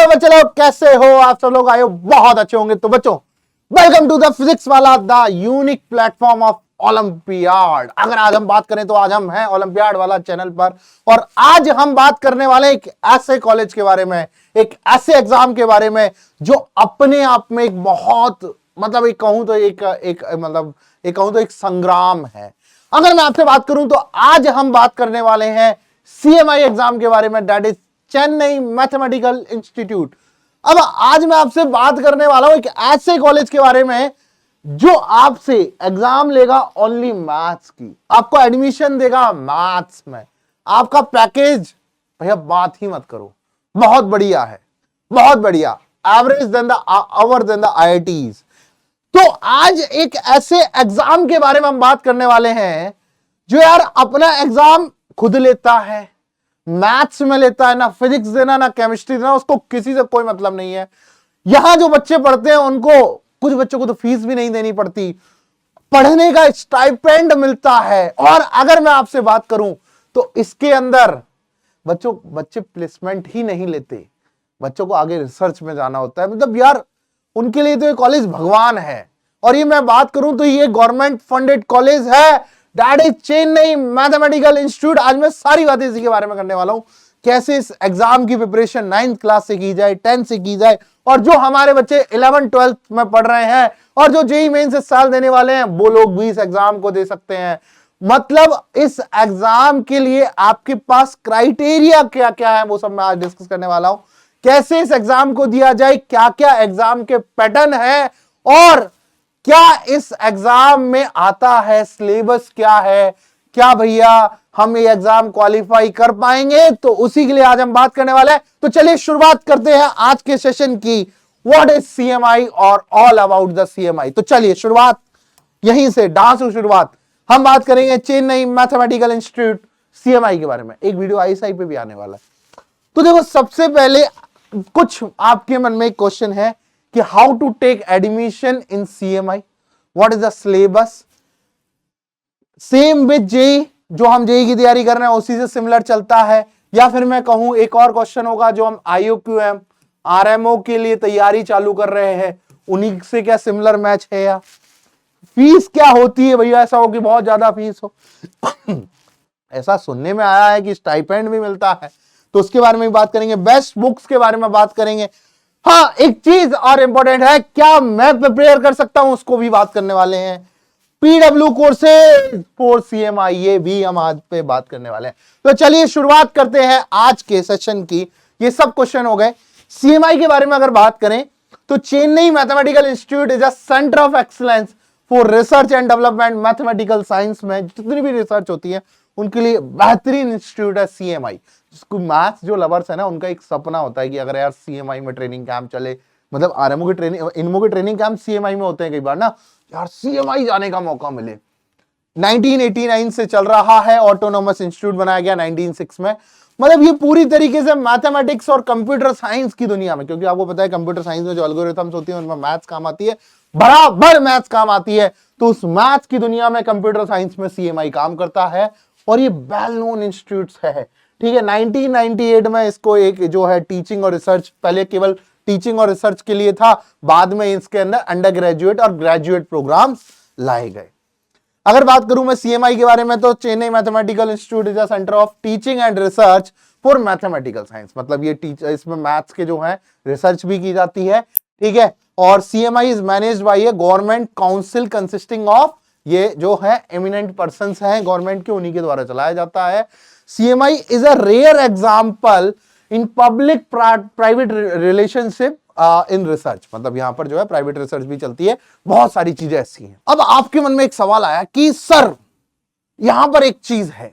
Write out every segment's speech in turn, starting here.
बच्चे लोग, कैसे हो आप सब लोग? आए हो बहुत अच्छे होंगे। तो बच्चों, वेलकम टू द फिजिक्स वाला the unique platform of olympiad. अगर आज हम बात करें तो आज हम हैं ओलंपियाड वाला चैनल पर, और आज हम बात करने वाले एक ऐसे कॉलेज के बारे में, एक ऐसे एग्जाम के बारे में जो अपने आप में एक बहुत मतलब एक कहूं तो एक संग्राम है। अगर मैं आपसे बात करूं तो आज हम बात करने वाले हैं सीएमआई एग्जाम के बारे में, that is Chennai mathematical institute. अब आज मैं आपसे बात करने वाला हूं एक ऐसे कॉलेज के बारे में जो आपसे एग्जाम लेगा ओनली मैथ्स की, आपको एडमिशन देगा मैथ्स में, आपका पैकेज भैया बात ही मत करो, बहुत बढ़िया है, बहुत बढ़िया, average than the our than the IITs. तो आज एक ऐसे एग्जाम के बारे में हम बात करने वाले हैं जो यार अपना एग्जाम खुद लेता है, मैथ्स में लेता है, ना फिजिक्स देना ना केमिस्ट्री देना, उसको किसी से कोई मतलब नहीं है। यहां जो बच्चे पढ़ते हैं उनको, कुछ बच्चों को तो फीस भी नहीं देनी पड़ती, पढ़ने का स्टाइपेंड मिलता है। और अगर मैं आपसे बात करूं तो इसके अंदर बच्चे प्लेसमेंट ही नहीं लेते, बच्चों को आगे रिसर्च में जाना होता है। मतलब यार उनके लिए तो ये कॉलेज भगवान है। और ये मैं बात करूं तो ये गवर्नमेंट फंडेड कॉलेज है, that is Chennai mathematical institute. आज मैं सारी बातें इसी के बारे में करने वाला हूं, कैसे इस एग्जाम की प्रिपरेशन 9th क्लास से की जाए, 10th से की जाए, और जो हमारे बच्चे 11th 12th में पढ़ रहे हैं और जो जेईई मेंस इस साल देने वाले हैं, वो लोग भी इस एग्जाम को दे सकते हैं। मतलब इस एग्जाम के लिए आपके पास क्राइटेरिया क्या क्या है वो सब मैं आज डिस्कस करने वाला हूं। कैसे इस एग्जाम को दिया जाए, क्या क्या एग्जाम के पैटर्न है, और क्या इस एग्जाम में आता है, सिलेबस क्या है, क्या भैया हम ये एग्जाम क्वालिफाई कर पाएंगे, तो उसी के लिए आज हम बात करने वाले हैं। तो चलिए शुरुआत करते हैं आज के सेशन की, व्हाट इज सीएमआई और ऑल अबाउट द सीएमआई। तो चलिए शुरुआत यहीं से, डांस शुरुआत हम बात करेंगे चेन्नई मैथमेटिकल इंस्टीट्यूट सीएमआई के बारे में। एक वीडियो आईएसआई पे भी आने वाला है। तो देखो, सबसे पहले कुछ आपके मन में एक क्वेश्चन है कि how to take admission in CMI, what is the syllabus. Same with JEE, जो हम जेई की तैयारी कर रहे हैं उसी से सिमिलर चलता है, या फिर मैं कहूं एक और क्वेश्चन होगा जो हम आईओक्यूएम आरएमओ के लिए तैयारी चालू कर रहे हैं, उन्हीं से क्या सिमिलर मैच है। या फीस क्या होती है भैया, ऐसा हो कि बहुत ज्यादा फीस हो ऐसा सुनने में आया है कि स्टाइपेंड भी मिलता है, तो उसके बारे में भी बात करेंगे। बेस्ट बुक्स के बारे में बात करेंगे। हाँ, एक चीज और इंपॉर्टेंट है, क्या मैं प्रिपेयर कर सकता हूं, उसको भी बात करने वाले हैं। पीडब्ल्यू कोर्सेज फॉर सीएमआई, ये भी हम आज पे बात करने वाले हैं। तो चलिए शुरुआत करते हैं आज के सेशन की। ये सब क्वेश्चन हो गए। सीएमआई के बारे में अगर बात करें तो Chennai mathematical institute is a centre of excellence for research and development. Mathematical science में जितनी भी रिसर्च होती है उनके लिए बेहतरीन इंस्टीट्यूट है सीएमआई। जिसको मैथ्स जो लवर्स है ना, उनका एक सपना होता है कि अगर यार सीएमआई में ट्रेनिंग कैंप चले, मतलब आरएमओ की ट्रेनिंग, इनमो के ट्रेनिंग कैंप सीएमआई में होते हैं कई बार ना, यार सीएमआई जाने का मौका मिले। 1989 से चल रहा है, ऑटोनोमस इंस्टीट्यूट बनाया गया 1906 में। मतलब ये पूरी तरीके से मैथमेटिक्स और कंप्यूटर साइंस की दुनिया में, क्योंकि आपको पता है कंप्यूटर साइंस में जो एल्गोरिथम्स होती है उनमें मैथ्स काम आती है, बराबर मैथ्स काम आती है। तो उस मैथ्स की दुनिया में कंप्यूटर साइंस में सीएमआई काम करता है, और ये वेल नोन इंस्टीट्यूट है। ठीक है, 1998 में इसको एक जो है टीचिंग और रिसर्च, पहले केवल टीचिंग और रिसर्च के लिए था, बाद में इसके अंदर अंडर ग्रेजुएट और ग्रेजुएट प्रोग्राम्स लाए गए। अगर बात करूं मैं सीएमआई के बारे में तो Chennai mathematical institute is a centre of teaching and research for mathematical science. मतलब ये इसमें मैथ्स के जो है रिसर्च भी की जाती है। ठीक है, और CMI is managed by A government council consisting of, ये जो है एमिनेंट पर्संस हैं गवर्नमेंट के, उन्हीं के द्वारा चलाया जाता है। CMI is a rare example in public private relationship in research. मतलब यहां पर जो है प्राइवेट रिसर्च भी चलती है, बहुत सारी चीजें ऐसी हैं। अब आपके मन में एक सवाल आया कि सर यहां पर एक चीज है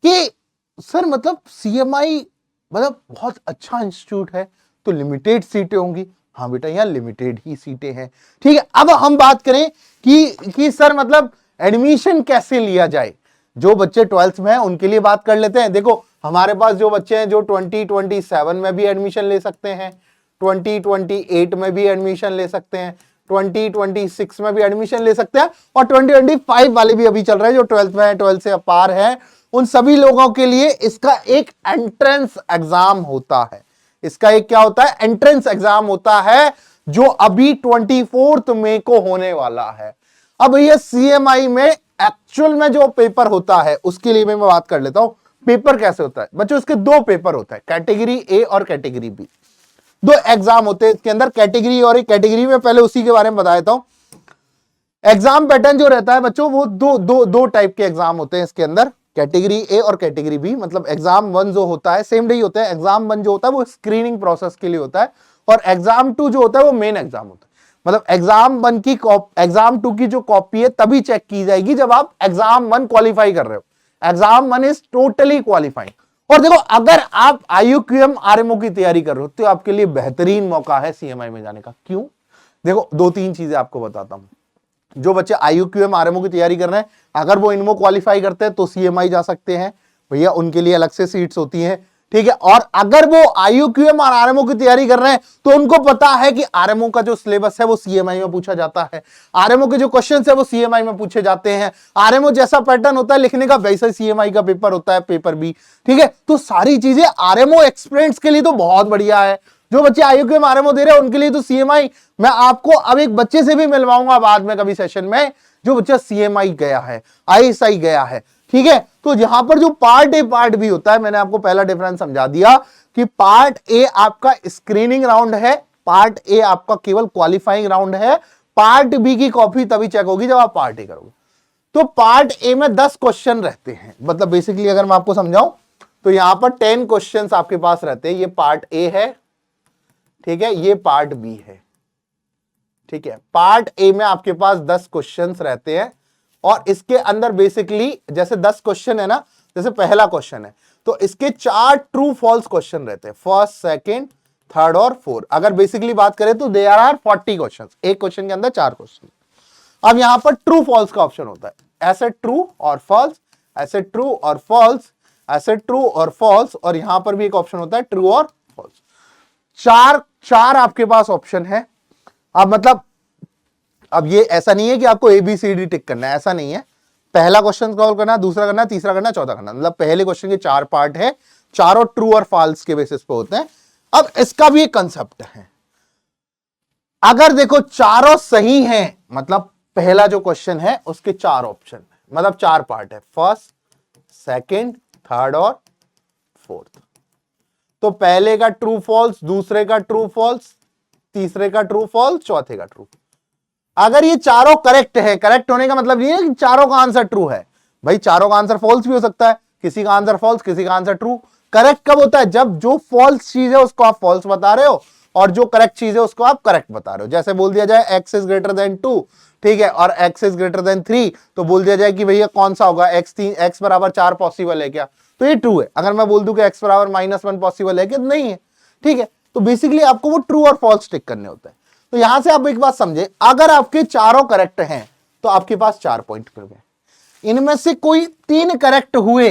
कि सर मतलब सीएमआई मतलब बहुत अच्छा इंस्टीट्यूट है तो लिमिटेड सीटें होंगी। हाँ बेटा, यहां लिमिटेड ही सीटें हैं। ठीक है, अब हम बात करें कि सर मतलब एडमिशन कैसे लिया जाए। जो बच्चे 12th में हैं उनके लिए बात कर लेते हैं। देखो, हमारे पास जो बच्चे हैं जो 2027 में भी एडमिशन ले सकते हैं, 2028 में भी एडमिशन ले सकते हैं, 2026 में भी एडमिशन ले सकते हैं, और 2025 वाले भी अभी चल रहे हैं जो 12th में है, 12th से पार है, उन सभी लोगों के लिए इसका एक एंट्रेंस एग्जाम होता है। इसका एक क्या होता है, एंट्रेंस एग्जाम होता है, जो अभी 24 मई को होने वाला है। अब ये सीएमआई में एक्चुअल में जो पेपर होता है उसके लिए मैं बात कर लेता हूं। पेपर कैसे होता है बच्चों, इसके दो पेपर होता है, कैटेगरी ए और कैटेगरी बी। दो एग्जाम होते हैं इसके अंदर, कैटेगरी और एक कैटेगरी में, पहले उसी के बारे में बता देता हूं। एग्जाम पैटर्न जो रहता है बच्चों, वो दो टाइप के एग्जाम होते हैं इसके अंदर, कैटेगरी ए और कैटेगरी बी। मतलब एग्जाम 1 जो होता है सेम डे ही होता है, एग्जाम 1 जो होता है वो स्क्रीनिंग प्रोसेस के लिए होता है, और एग्जाम 2 जो होता है वो मेन एग्जाम होता है। मतलब एग्जाम 1 की एग्जाम 2 की जो कॉपी है तभी चेक की जाएगी जब आप एग्जाम 1 क्वालिफाई कर रहे हो। Exam 1 is totally qualifying. और देखो, अगर आप IUQM RMO की तैयारी कर रहे हो तो आपके लिए बेहतरीन मौका है CMI में जाने का। क्यों? देखो, 2-3 चीजें आपको बताता हूं। जो बच्चे IUQM RMO की तैयारी कर रहे हैं, अगर वो इनमो क्वालिफाई करते हैं तो CMI जा सकते हैं भैया, उनके लिए अलग से सीट्स होती हैं, ठीक है। और अगर वो IUQM और RMO की तैयारी कर रहे हैं तो उनको पता है कि RMO का जो सिलेबस है वो CMI में पूछा जाता है, RMO के जो क्वेश्चंस है वो CMI में पूछे जाते हैं, RMO जैसा पैटर्न होता है लिखने का वैसा ही CMI का पेपर होता है, पेपर भी, ठीक है। तो सारी चीजें RMO एक्सपीरियंस के लिए तो बहुत बढ़िया है। जो बच्चे IUQM RMO दे रहे हैं उनके लिए तो CMI, मैं आपको अब एक बच्चे से भी मिलवाऊंगा बाद में कभी सेशन में, जो बच्चा CMI गया है, ISI गया है, ठीक है। तो यहां पर जो पार्ट ए पार्ट बी होता है, मैंने आपको पहला डिफरेंस समझा दिया कि पार्ट ए आपका स्क्रीनिंग राउंड है, पार्ट ए आपका केवल क्वालिफाइंग राउंड है, पार्ट बी की कॉपी तभी चेक होगी जब आप पार्ट ए करोगे। तो पार्ट ए में 10 क्वेश्चन रहते हैं, मतलब बेसिकली अगर मैं आपको समझाऊं तो यहां पर 10 क्वेश्चन आपके पास रहते हैं। ये पार्ट ए है, ठीक है, ये पार्ट बी है, ठीक है। पार्ट ए में आपके पास 10 क्वेश्चंस रहते हैं, और इसके अंदर बेसिकली जैसे 10 क्वेश्चन है ना, जैसे पहला क्वेश्चन है तो इसके 4 ट्रू फॉल्स क्वेश्चन रहते हैं, फर्स्ट, सेकंड, थर्ड और फोर्थ। अगर बेसिकली बात करें तो देयर आर 40 क्वेश्चन, एक क्वेश्चन के अंदर 4 क्वेश्चन। अब यहां पर ट्रू फॉल्स का ऑप्शन होता है, ऐसे ट्रू और फॉल्स, ऐसे ट्रू और फॉल्स, ऐसे ट्रू और फॉल्स, और यहां पर भी एक ऑप्शन होता है ट्रू और फॉल्स। चार आपके पास ऑप्शन है। अब मतलब अब ये ऐसा नहीं है कि आपको ABCD टिक करना है, ऐसा नहीं है। पहला क्वेश्चन सॉल्व करना, दूसरा करना, तीसरा करना, चौथा करना। मतलब पहले क्वेश्चन के 4 पार्ट है, चारों ट्रू और फॉल्स के बेसिस पे होते हैं। अब इसका भी एक कंसेप्ट है, अगर देखो चारों सही हैं, मतलब पहला जो क्वेश्चन है उसके 4 ऑप्शन, मतलब 4 पार्ट है, फर्स्ट, सेकंड, थर्ड और फोर्थ। तो पहले का ट्रू फॉल्स, दूसरे का ट्रू फॉल्स, तीसरे का ट्रू फॉल्स, चौथे का ट्रू। अगर ये चारों करेक्ट है, करेक्ट होने का मतलब ये है कि चारों का आंसर ट्रू है। भाई चारों का आंसर फॉल्स भी हो सकता है, किसी का आंसर फॉल्स, किसी का आंसर ट्रू। करेक्ट कब होता है? जब जो फॉल्स चीज है उसको आप फॉल्स बता रहे हो और जो करेक्ट चीज है उसको आप करेक्ट बता रहे हो। जैसे बोल दिया जाए x इज ग्रेटर देन 2, ठीक है, और x इज ग्रेटर देन 3, तो बोल दिया जाए कि भैया कौन सा होगा, x बराबर 4 पॉसिबल है क्या, तो ये ट्रू है। अगर मैं बोल दूं कि x बराबर -1 पॉसिबल है क्या, नहीं है, ठीक है। तो बेसिकली आपको वो ट्रू और फॉल्स टिक करने होते हैं। तो यहां से आप एक बात समझे, अगर आपके चारों करेक्ट हैं तो आपके पास 4 पॉइंट मिल गए। इनमें से कोई 3 करेक्ट हुए,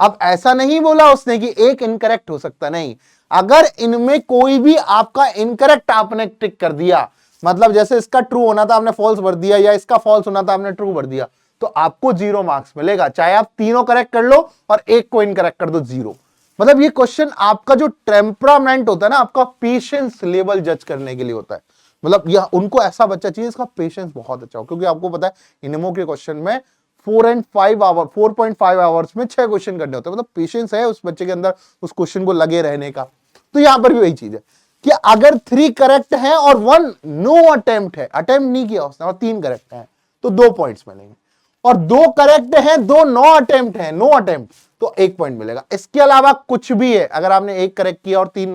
अब ऐसा नहीं बोला उसने कि एक इनकरेक्ट हो सकता, नहीं, अगर इनमें कोई भी आपका इनकरेक्ट आपने टिक कर दिया, मतलब जैसे इसका ट्रू होना था आपने फॉल्स भर दिया, या इसका फॉल्स होना था आपने ट्रू भर दिया, तो आपको 0 मार्क्स मिलेगा, चाहे आप तीनों करेक्ट कर लो और एक को इनकरेक्ट कर दो, 0। मतलब ये क्वेश्चन आपका जो टेम्परामेंट होता है ना, आपका पेशेंस लेवल जज करने के लिए होता है। मतलब यह उनको ऐसा बच्चा चाहिए इसका पेशेंस बहुत अच्छा हो, क्योंकि आपको पता है इनमो के क्वेश्चन में 4.5 आवर्स में 6 क्वेश्चन करने होते हैं। मतलब पेशेंस है उस बच्चे के अंदर उस क्वेश्चन को लगे रहने का। तो यहां पर भी वही चीज है कि अगर 3 करेक्ट है और 1 नो अटेम्प्ट है, अटेम्प्ट नहीं किया उसने, और 3 करेक्ट है तो 2 पॉइंट्स मिलेंगे, और 2 करेक्ट है, 2 नो अटेम्प्ट है, नो अटेम्प्ट, तो 1 पॉइंट मिलेगा। इसके अलावा कुछ भी है, अगर आपने 1 करेक्ट किया और 3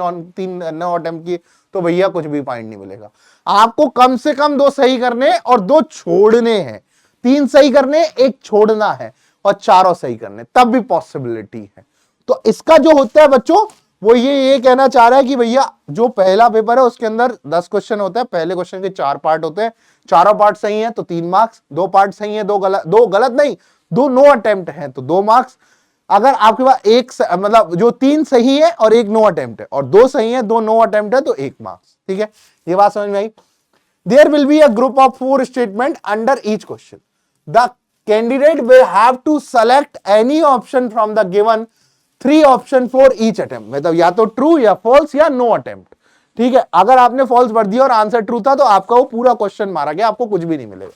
नो अटेम्प्ट किए तो भैया कुछ भी पॉइंट नहीं मिलेगा। आपको कम से कम 2 सही करने और 2 छोड़ने हैं, 3 सही करने, 1 छोड़ना है, और 4 सही करने, तब भी पॉसिबिलिटी है। तो इसका जो होता है बच्चों, वो ये कहना चाह रहा है कि भैया जो पहला पेपर है उसके अंदर 10 क्वेश्चन होते हैं, पहले क्वेश्चन के 4 पार्ट होते हैं, चारों पार्ट सही है तो 3 मार्क्स, 2 पार्ट सही है, 2 गलत नहीं, 2 नो अटेम्प्ट है तो 2 मार्क्स। अगर आपके पास एक मतलब जो 3 सही है और 1 नो अटेम्प्ट है, और 2 सही है 2 नो अटेम्प्ट है तो 1 मार्क्स, ठीक है। ये बात समझ में आई? There will be a group of 4 statements under each question. The candidate will have to select any option from the given 3 option for each attempt, मतलब या तो ट्रू या फॉल्स या नो अटेम्प्ट। ठीक है, अगर आपने फॉल्स भर दिया और आंसर ट्रू था तो आपका वो पूरा क्वेश्चन मारा गया, आपको कुछ भी नहीं मिलेगा।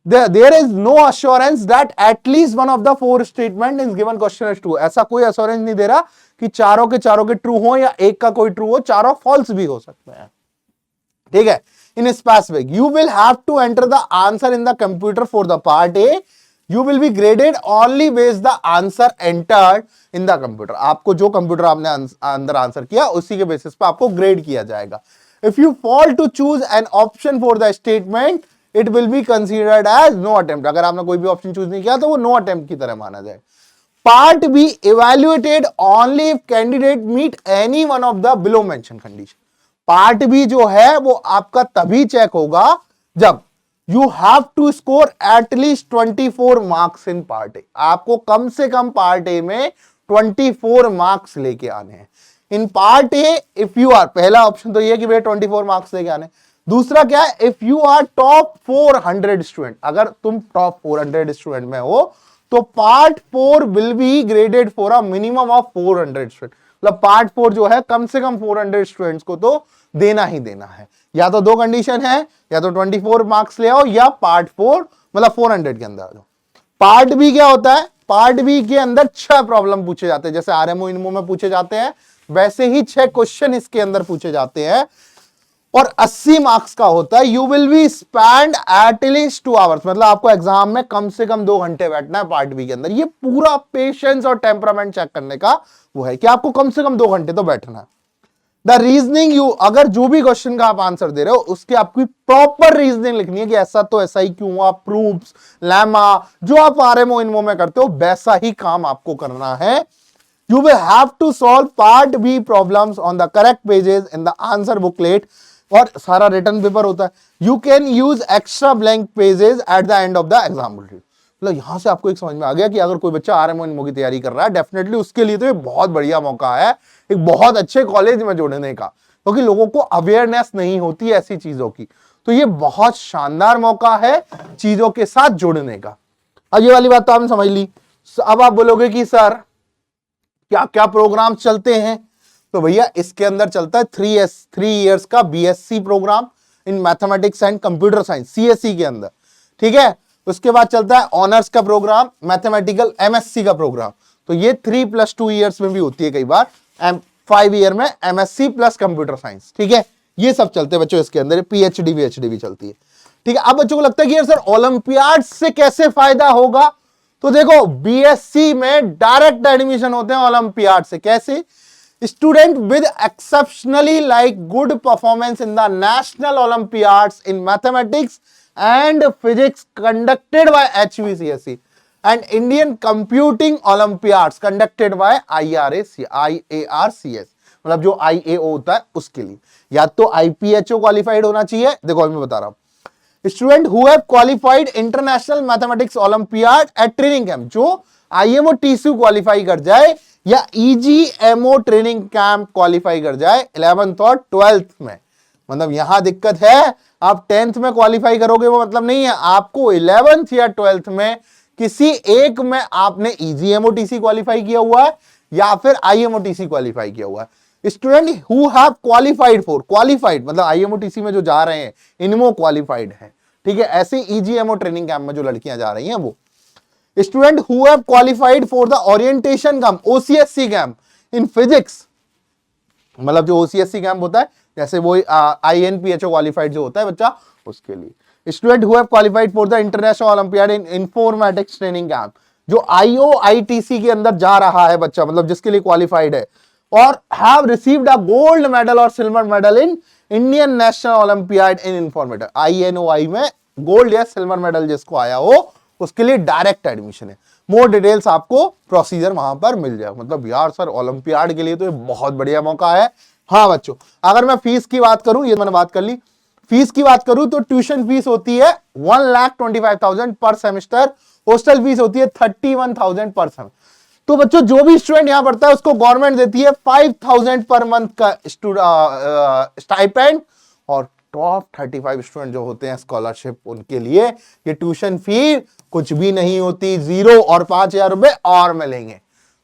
There is no assurance that at least one of the 4 statement is given question as true। ऐसा कोई assurance नहीं दे रहा कि चारों के ट्रू हो या एक का कोई ट्रू हो, चारों फॉल्स भी हो सकते हैं। ठीक है, in specific you will have to enter the answer in the computer for the part A, you will be graded only based the answer entered in the computer. आपको जो कंप्यूटर आपने अंदर आंसर किया उसी के बेसिस पे आपको grade किया जाएगा। If you fall to choose an option for the statement it will be considered as no attempt. अगर आपने कोई भी ऑप्शन चूज नहीं किया तो वो नो अटेम्प्ट की तरह माना जाए। Part B evaluated only if candidate meet any one of the below mention condition. Part B जो है वो आपका तभी चेक होगा जब you have to score at least 24 marks in part A. आपको कम से कम पार्ट ए में 24 मार्क्स लेके आने हैं। In part A if you are, पहला ऑप्शन तो ये कि भैया 24 मार्क्स लेके आने। दूसरा क्या है, if you are top 400 student, अगर तुम टॉप 400 स्टूडेंट में हो तो part 4 will be graded for a minimum of 400 student. मतलब पार्ट 4 जो है कम से कम 400 स्टूडेंट्स को तो देना ही देना है। या तो 2 कंडीशन है, या तो 24 मार्क्स ले आओ या पार्ट 4 मतलब 400 के अंदर आ जाओ। पार्ट बी क्या होता है, पार्ट बी के अंदर 6 प्रॉब्लम पूछे जाते हैं, जैसे आरएमओ इनमो में पूछे जाते हैं वैसे ही 6 क्वेश्चन इसके अंदर पूछे जाते हैं और 80 मार्क्स का होता है। You will be spend at least 2 hours, मतलब आपको एग्जाम में कम से कम 2 घंटे बैठना है पार्ट बी के अंदर। ये पूरा पेशेंस और टेम्परामेंट चेक करने का वो है कि आपको कम से कम 2 घंटे तो बैठना है। द रीजनिंग यू, अगर जो भी क्वेश्चन का आप आंसर दे रहे हो उसकी आपकी प्रॉपर रीजनिंग लिखनी है कि ऐसा तो ऐसा ही क्यों हुआ, प्रूफ्स, लेमा, जो आप आरएमओ इनमो में करते हो वैसा ही काम आपको करना है। You will have to solve part B problems on the correct pages in the answer booklet और सारा रिटर्न पेपर होता है। You can use extra blank pages at the end of the exam booklet। मतलब यहां से आपको एक समझ में आ गया कि अगर कोई बच्चा आरएमओ इनमो की तैयारी कर रहा है डेफिनेटली उसके लिए तो ये बहुत बढ़िया मौका है एक बहुत अच्छे कॉलेज में जुड़ने का, क्योंकि लोगों को अवेयरनेस नहीं होती ऐसी चीजों की। तो ये बहुत शानदार मौका है चीजों के साथ जुड़ने का। अब ये वाली बात तो आपने समझ ली। अब आप बोलोगे कि सर क्या क्या प्रोग्राम चलते हैं, तो भैया इसके अंदर चलता है 3 इयर्स का BSc programme in mathematics and computer science CSC के अंदर। ठीक है, उसके बाद चलता है ऑनर्स का प्रोग्राम, मैथमेटिकल एमएससी का प्रोग्राम। तो ये 3+2 इयर्स में भी होती है कई बार, 5 ईयर में एमएससी प्लस कंप्यूटर साइंस। ठीक है, ये सब चलते हैं बच्चों इसके अंदर, पीएचडी भी चलती है। ठीक है, अब बच्चों को लगता है कि यार सर ओलंपियाड से कैसे फायदा होगा, तो देखो बीएससी में डायरेक्ट एडमिशन होते हैं ओलंपियाड से। कैसे, student with exceptionally like good performance in the national Olympiads in mathematics and physics conducted by HVCSE and Indian computing Olympiads conducted by IARCS, मतलब जो IAO होता है उसके लिए, या तो IPHO क्वालिफाइड होना चाहिए। देखो मैं बता रहा हूं, student who have qualified international mathematics olympiad at training camp, जो IMO TCU क्वालिफाई कर जाए या EGMO ट्रेनिंग कैंप क्वालिफाई कर जाए 11th और 12th में। मतलब यहां दिक्कत है, आप 10th में क्वालिफाई करोगे वो मतलब नहीं है, आपको 11th या 12th में किसी एक में आपने EGMO TC क्वालिफाई किया हुआ है या फिर IMO TC क्वालिफाई किया हुआ है। Student who have qualified for, qualified मतलब IMO TC में जो जा रहे हैं इनमो क्वालिफाइड है। ठीक है, ऐसे EGMO ट्रेनिंग कैंप में जो लड़कियां जा रही हैं वो। Student who have qualified for the orientation camp OCSC camp in physics, मतलब जो OCSC कैंप होता है जैसे वो INPHO क्वालिफाइड जो होता है बच्चा उसके लिए। Student who have qualified for the international olympiad in informatics training camp, जो IOITC के अंदर जा रहा है बच्चा, मतलब जिसके लिए क्वालिफाइड है, और have received a gold medal और silver medal in Indian National Olympiad in Informatics INOI में गोल्ड या सिल्वर मेडल जिसको आया हो उसके लिए डायरेक्ट एडमिशन है। मोर डिटेल्स आपको प्रोसीजर वहां पर मिल जाएगा। मतलब यार सर ओलंपियाड के लिए तो ये बहुत बढ़िया मौका है। हाँ बच्चों, अगर मैं फीस की बात करूं, ये मैंने बात कर ली, फीस की बात करूं तो ट्यूशन फीस होती है 1,25,000 पर सेमेस्टर, हॉस्टल फीस होती है 31,000 पर सेमेस्टर। तो बच्चों जो भी स्टूडेंट यहां पढ़ता है उसको गवर्नमेंट देती है 5,000 पर मंथ का स्टाइपेंड, और टॉप 35 स्टूडेंट जो होते हैं स्कॉलरशिप उनके लिए ये ट्यूशन फी कुछ भी नहीं होती, 0 और 5,000 रुपए और मिलेंगे।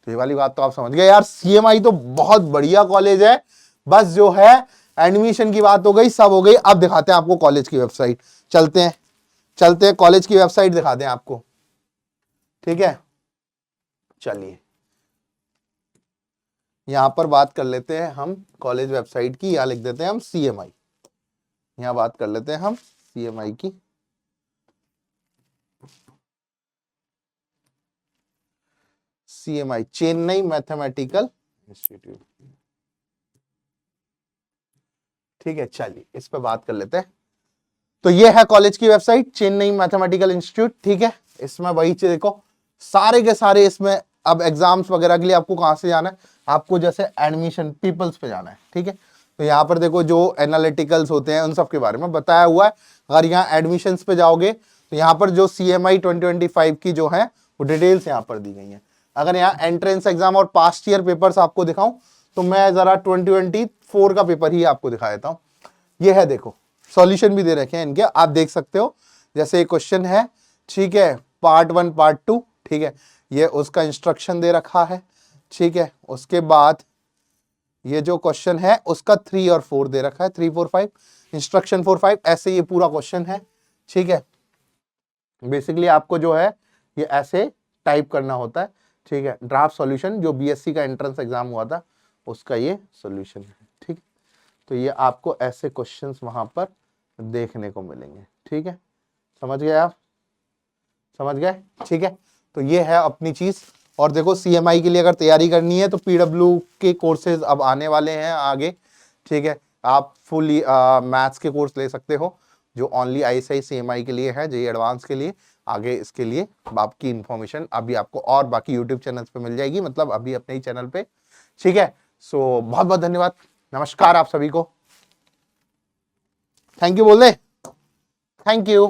तो ये वाली बात तो आप समझ गए यार। सीएमआई तो बहुत बढ़िया कॉलेज है, बस जो है एडमिशन की बात हो गई, सब हो गई। अब दिखाते हैं आपको कॉलेज की वेबसाइट, चलते हैं कॉलेज की वेबसाइट दिखाते हैं आपको, ठीक है। चलिए यहां पर बात कर लेते हैं हम कॉलेज वेबसाइट की, या लिख देते हैं हम सीएमआई। यहां बात कर लेते हैं हम सीएमआई की। सीएमआई चेन्नई मैथमेटिकल इंस्टीट्यूट, ठीक है। चलिए इस पे बात कर लेते हैं। तो ये है कॉलेज की वेबसाइट, चेन्नई मैथमेटिकल इंस्टीट्यूट, ठीक है। इसमें वही चीज देखो, सारे के सारे इसमें अब एग्जाम्स वगैरह के लिए आपको कहां से जाना है, आपको जैसे एडमिशन पीपल्स पे जाना है, ठीक है। तो यहाँ पर देखो जो एनालिटिकल्स होते हैं उन सब के बारे में बताया हुआ है। अगर यहाँ एडमिशंस पे जाओगे तो यहाँ पर जो CMI 2025 की जो है वो डिटेल्स यहाँ पर दी गई है। अगर यहाँ एंट्रेंस एग्जाम और पास्ट ईयर पेपर्स आपको दिखाऊं तो मैं जरा 2024 का पेपर ही आपको दिखा देता हूँ। ये है देखो, सॉल्यूशन भी दे रखे हैं इनके, आप देख सकते हो। जैसे एक क्वेश्चन है, ठीक है, पार्ट 1 पार्ट 2, ठीक है, ये उसका इंस्ट्रक्शन दे रखा है, ठीक है। उसके बाद ये जो क्वेश्चन है उसका 3 और 4 दे रखा है, 3 4 5, इंस्ट्रक्शन 4 5, ऐसे ये पूरा क्वेश्चन है, ठीक है। बेसिकली आपको जो है ये ऐसे टाइप करना होता है, ठीक है। ड्राफ्ट सॉल्यूशन जो BSc का एंट्रेंस एग्जाम हुआ था उसका ये सॉल्यूशन है, ठीक। तो ये आपको ऐसे क्वेश्चंस वहां पर देखने को मिलेंगे, ठीक है। समझ गए आप, समझ गए, ठीक है। तो ये है अपनी चीज। और देखो CMI के लिए अगर तैयारी करनी है तो PW के कोर्सेज अब आने वाले हैं आगे, ठीक है। आप फुली मैथ्स के कोर्स ले सकते हो जो ओनली ISI CMI के लिए है, JEE एडवांस के लिए। आगे इसके लिए आपकी इंफॉर्मेशन अभी आपको और बाकी यूट्यूब चैनल्स पे मिल जाएगी, मतलब अभी अपने ही चैनल पे, ठीक है। सो बहुत बहुत धन्यवाद, नमस्कार आप सभी को, थैंक यू बोल दे, थैंक यू।